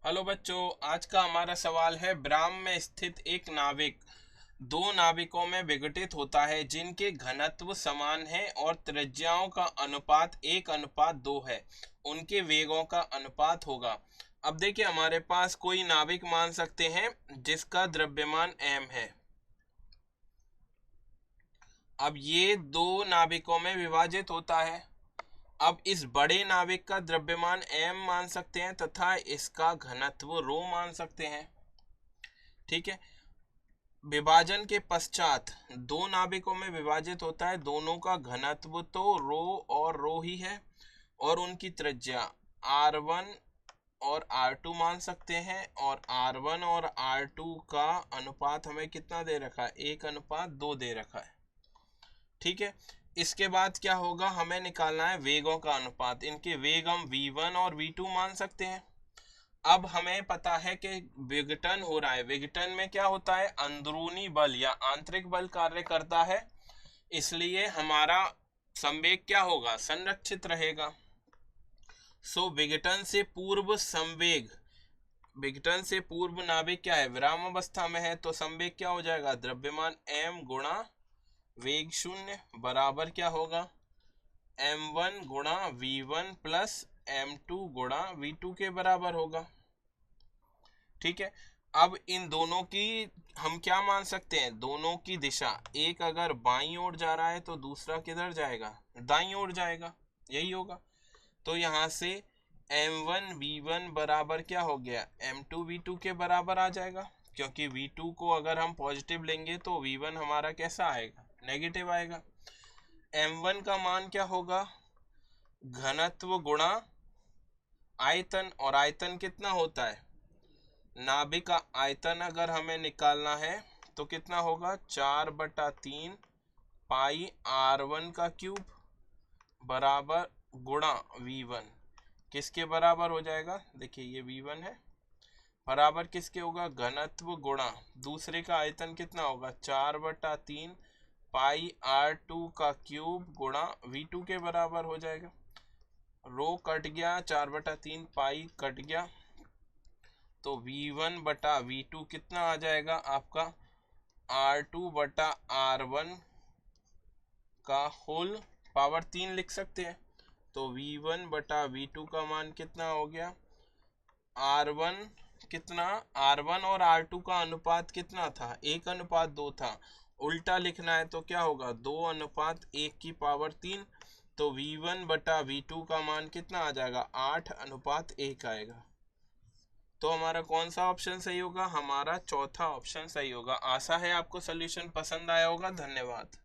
Hello बच्चों, आज का हमारा सवाल है ब्राह्म में स्थित एक नाविक दो नाविकों में विघटित होता है जिनके घनत्व समान है और त्रिज्याओं का अनुपात 1:2 है। उनके वेगों का अनुपात होगा। अब देखिए, हमारे पास कोई नाविक मान सकते हैं जिसका द्रव्यमान m है। अब ये दो नाविकों में विभाजित होता है। अब इस बड़े नाविक का द्रव्यमान m मान सकते हैं तथा इसका घनत्व रो मान सकते हैं। ठीक है। विभाजन के पश्चात दो नाविकों में विभाजित होता है, दोनों का घनत्व तो रो और रो ही है और उनकी त्रिज्या r1 और r2 मान सकते हैं। और r1 और r2 का अनुपात हमें कितना दे रखा है? 1:2 दे रखा है। ठीक है। इसके बाद क्या होगा? हमें निकालना है वेगों का अनुपात। इनके वेग हम v1 और v2 मान सकते हैं। अब हमें पता है कि विघटन हो रहा है। विघटन में क्या होता है? अंदरूनी बल या आंतरिक बल कार्य करता है, इसलिए हमारा संवेग क्या होगा? संरक्षित रहेगा। सो विघटन से पूर्व संवेग, विघटन से पूर्व नाभिक क्या है? विराम अवस्था में है, तो संवेग क्या हो जाएगा? द्रव्यमान m गुणा वेग शून्य बराबर क्या होगा? m1 गुणा v1 प्लस m2 गुणा v2 के बराबर होगा। ठीक है। अब इन दोनों की हम क्या मान सकते हैं? दोनों की दिशा, एक अगर बाईं ओर जा रहा है तो दूसरा किधर जाएगा? दाईं ओर जाएगा। यही होगा। तो यहाँ से m1 v1 बराबर क्या हो गया? m2 v2 के बराबर आ जाएगा, क्योंकि v2 को अगर हम पॉजिटिव लेंगे तो v1 हमारा कैसा आएगा? नेगेटिव आएगा। m1 का मान क्या होगा? घनत्व गुणा आयतन, और आयतन कितना होता है? नाभिक का आयतन अगर हमें निकालना है तो कितना होगा? 4/3 पाई r1 का क्यूब बराबर गुणा v1। किसके बराबर हो जाएगा? देखिए ये v1 है, बराबर किसके होगा? घनत्व गुणा दूसरे का आयतन कितना होगा? 4/3 पाई r2 का क्यूब गुणा v2 के बराबर हो जाएगा। रो कट गया, 4/3 पाई कट गया, तो v1/v2 कितना आ जाएगा आपका? r2/r1 का होल पावर 3 लिख सकते हैं। तो v1/v2 का मान कितना हो गया? r1 कितना? r1 और r2 का अनुपात कितना था? 1:2 था। उल्टा लिखना है तो क्या होगा? 2:1 की पावर 3। तो v1/v2 का मान कितना आ जाएगा? 8:1 आएगा। तो हमारा कौन सा ऑप्शन सही होगा? हमारा चौथा ऑप्शन सही होगा। आशा है आपको सॉल्यूशन पसंद आया होगा। धन्यवाद।